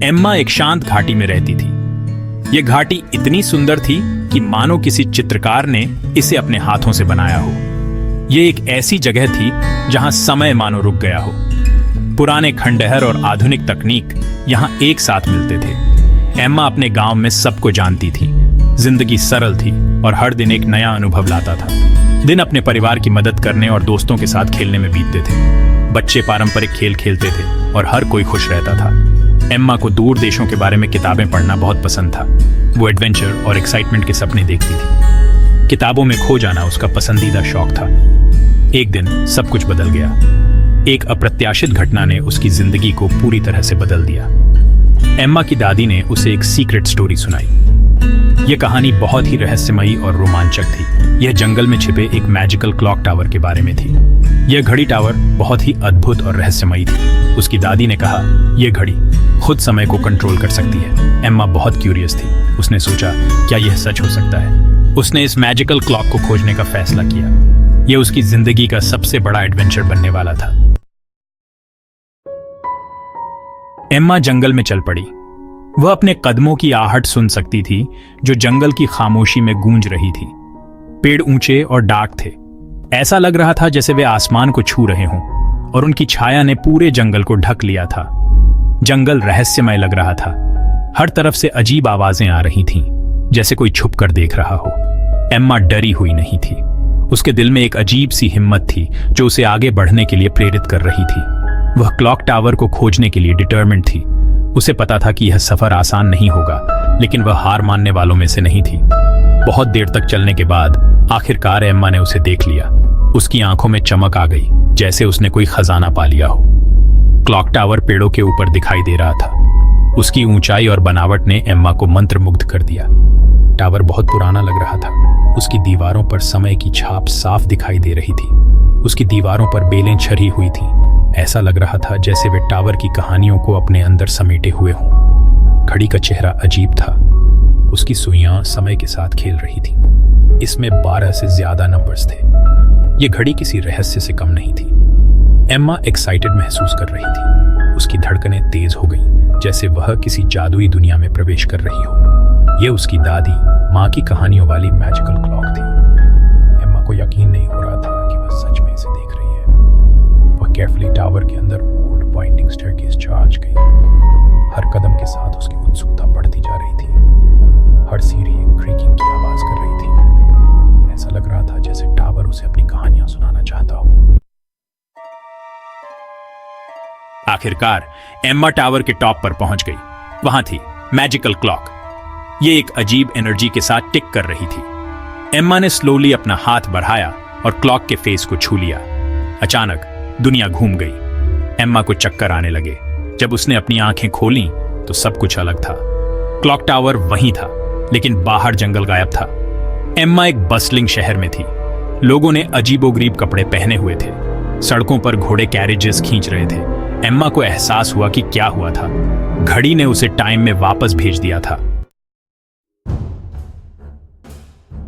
Emma एक शांत घाटी में रहती थी। यह घाटी इतनी सुंदर थी कि मानो किसी चित्रकार ने इसे अपने हाथों से बनाया हो। यह एक ऐसी जगह थी जहां समय मानो रुक गया हो। पुराने खंडहर और आधुनिक तकनीक यहां एक साथ मिलते थे। एम्मा अपने गांव में सबको जानती थी। जिंदगी सरल थी और हर दिन एक नया अनुभव लाता था। दिन अपने परिवार की मदद करने और दोस्तों के साथ खेलने में बीतते थे। बच्चे पारंपरिक खेल खेलते थे और हर कोई खुश रहता था। एम्मा को दूर देशों के बारे में किताबें पढ़ना बहुत पसंद था। वो एडवेंचर और एक्साइटमेंट के सपने देखती थी। किताबों में खो जाना उसका पसंदीदा शौक था। एक दिन सब कुछ बदल गया। एक अप्रत्याशित घटना ने उसकी जिंदगी को पूरी तरह से बदल दिया। एम्मा की दादी ने उसे एक सीक्रेट स्टोरी सुनाई। यह कहानी बहुत ही रहस्यमयी और रोमांचक थी। यह जंगल में छिपे एक मैजिकल क्लॉक टावर के बारे में थी। यह घड़ी टावर बहुत ही अद्भुत और रहस्यमयी थी। उसकी दादी ने कहा, यह घड़ी खुद समय को कंट्रोल कर सकती है। एम्मा बहुत क्यूरियस थी। उसने सोचा, क्या यह सच हो सकता है? उसने इस मैजिकल क्लॉक को खोजने का फैसला किया। यह उसकी जिंदगी का सबसे बड़ा एडवेंचर बनने वाला था। एम्मा जंगल में चल पड़ी। वह अपने कदमों की आहट सुन सकती थी जो जंगल की खामोशी में गूंज रही थी। पेड़ ऊंचे और डार्क थे। ऐसा लग रहा था जैसे वे आसमान को छू रहे हों और उनकी छाया ने पूरे जंगल को ढक लिया था। जंगल रहस्यमय लग रहा था। हर तरफ से अजीब आवाजें आ रही थीं, जैसे कोई छुप कर देख रहा हो। एम्मा डरी हुई नहीं थी। उसके दिल में एक अजीब सी हिम्मत थी जो उसे आगे बढ़ने के लिए प्रेरित कर रही थी। वह क्लॉक टावर को खोजने के लिए डिटरमिन्ड थी। उसे पता था कि यह सफर आसान नहीं होगा, लेकिन वह हार मानने वालों में से नहीं थी। बहुत देर तक चलने के बाद आखिरकार एम्मा ने उसे देख लिया। उसकी आंखों में चमक आ गई, जैसे उसने कोई खजाना पा लिया हो। क्लॉक टावर पेड़ों के ऊपर दिखाई दे रहा था। उसकी ऊंचाई और बनावट ने एम्मा को मंत्रमुग्ध कर दिया। टावर बहुत पुराना लग रहा था। उसकी दीवारों पर समय की छाप साफ दिखाई दे रही थी। उसकी दीवारों पर बेलें छरी हुई थीं। ऐसा लग रहा था जैसे वे टावर की कहानियों को अपने अंदर समेटे हुए हों। घड़ी का चेहरा अजीब था। उसकी सुइयां समय के साथ खेल रही थीं। इसमें 12 से ज्यादा नंबर्स थे। यह घड़ी किसी रहस्य से कम नहीं थी। एम्मा एक्साइटेड महसूस कर रही थी। उसकी धड़कनें तेज हो गईं, जैसे वह किसी जादुई दुनिया में प्रवेश कर रही हो। यह उसकी दादी माँ की कहानियों वाली मैजिकल क्लॉक थी। एम्मा को यकीन नहीं हो रहा था कि वह सच में इसे देख रही है। वह केयरफुली टावर के अंदर ओल्ड वाइंडिंग स्टेयरकेस चार्ज गई। हर कदम के साथ उसकी उत्सुकता बढ़ती जा रही थी। हर सीढ़ी एक क्रीकिंग की आवाज कर रही थी। ऐसा लग रहा था जैसे टावर उसे अपनी कहानियां सुनाना चाहता हो। आखिरकार एम्मा टावर के टॉप पर पहुंच गई। वहां थी मैजिकल क्लॉक। ये एक अजीब एनर्जी के साथ टिक कर रही थी। एम्मा ने स्लोली अपना हाथ बढ़ाया और क्लॉक के फेस को छू लिया। अचानक दुनिया घूम गई। एम्मा को चक्कर आने लगे। जब उसने अपनी आंखें खोलीं तो सब कुछ अलग था। क्लॉक टावर वहीं था, लेकिन बाहर जंगल गायब था। एम्मा एक बस्लिंग शहर में थी। लोगों ने अजीबोगरीब कपड़े पहने हुए थे। सड़कों पर घोड़े कैरेजेस खींच रहे थे। एम्मा को एहसास हुआ कि क्या हुआ था। घड़ी ने उसे टाइम में वापस भेज दिया था।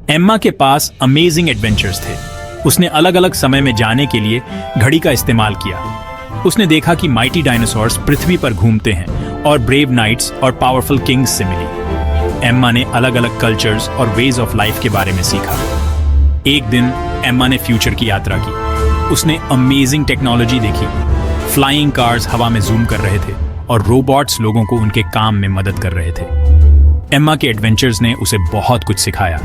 एम्मा के पास अमेजिंग एडवेंचर्स थे। उसने अलग अलग समय में जाने के लिए घड़ी का इस्तेमाल किया। उसने देखा कि माइटी डायनासोर्स पृथ्वी पर घूमते हैं और ब्रेव नाइट्स और पावरफुल किंग्स से मिली। एम्मा ने अलग अलग कल्चर्स और वेज ऑफ लाइफ के बारे में सीखा। एक दिन एम्मा ने फ्यूचर की यात्रा की। उसने अमेजिंग टेक्नोलॉजी देखी। फ्लाइंग कार्स हवा में जूम कर रहे थे और रोबोट्स लोगों को उनके काम में मदद कर रहे थे। एम्मा के एडवेंचर्स ने उसे बहुत कुछ सिखाया।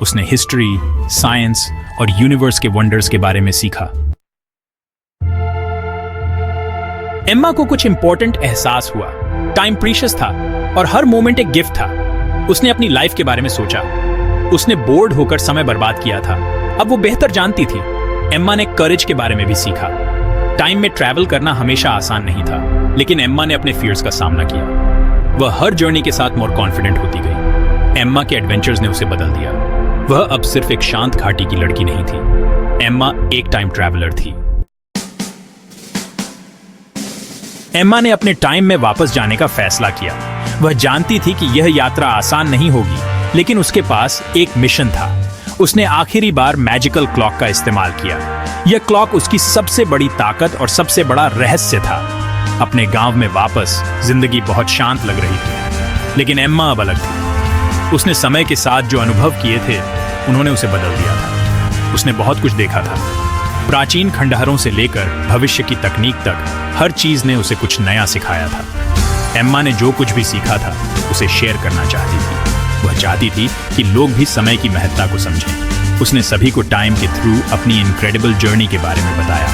उसने हिस्ट्री, साइंस और यूनिवर्स के वंडर्स के बारे में सीखा। एम्मा को कुछ इंपॉर्टेंट एहसास हुआ। टाइम प्रीशियस था और हर मोमेंट एक गिफ्ट था। उसने अपनी लाइफ के बारे में सोचा। उसने बोर्ड होकर समय बर्बाद किया था। अब वो बेहतर जानती थी। एम्मा ने करेज के बारे में भी सीखा। टाइम में ट्रैवल करना हमेशा आसान नहीं था, लेकिन एम्मा ने अपने फियर्स का सामना किया। वह हर जर्नी के साथ मोर कॉन्फिडेंट होती गई। एम्मा के एडवेंचर्स ने उसे बदल दिया। वह अब सिर्फ एक शांत घाटी की लड़की नहीं थी। एम्मा एक टाइम ट्रैवलर थी। एम्मा ने अपने टाइम में वापस जाने का फैसला किया। वह जानती थी कि यह यात्रा आसान नहीं होगी, लेकिन उसके पास एक मिशन था। उसने आखिरी बार मैजिकल क्लॉक का इस्तेमाल किया। यह क्लॉक उसकी सबसे बड़ी ताकत और सबसे बड़ा रहस्य था। अपने गांव में वापस जिंदगी बहुत शांत लग रही थी। लेकिन एम्मा अब अलग थी। उसने समय के साथ जो अनुभव किए थे उन्होंने उसे बदल दिया था। उसने बहुत कुछ देखा था। प्राचीन खंडहरों से लेकर भविष्य की तकनीक तक हर चीज ने उसे कुछ नया सिखाया था। एम्मा ने जो कुछ भी सीखा था उसे शेयर करना चाहती थी। वह चाहती थी कि लोग भी समय की महत्ता को समझें। उसने सभी को टाइम के थ्रू अपनी इनक्रेडिबल जर्नी के बारे में बताया।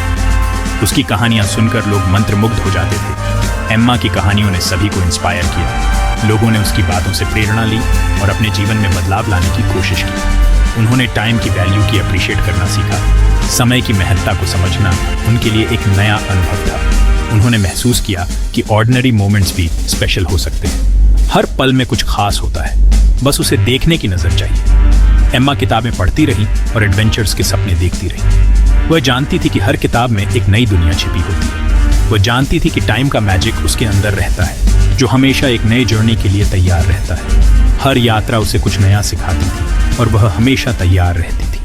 उसकी कहानियां सुनकर लोग मंत्रमुग्ध हो जाते थे। एम्मा की कहानियों ने सभी को इंस्पायर किया। लोगों ने उसकी बातों से प्रेरणा ली और अपने जीवन में बदलाव लाने की कोशिश की। उन्होंने टाइम की वैल्यू की अप्रिशिएट करना सीखा। समय की महत्ता को समझना उनके लिए एक नया अनुभव था। उन्होंने महसूस किया कि ऑर्डिनरी मोमेंट्स भी स्पेशल हो सकते हैं। हर पल में कुछ खास होता है, बस उसे देखने की नजर चाहिए। एम्मा किताबें पढ़ती रही और एडवेंचर्स के सपने देखती रही। वह जानती थी कि हर किताब में एक नई दुनिया छिपी होती है। वह जानती थी कि टाइम का मैजिक उसके अंदर रहता है, जो हमेशा एक नई जर्नी के लिए तैयार रहता है। हर यात्रा उसे कुछ नया सिखाती थी और वह हमेशा तैयार रहती थी।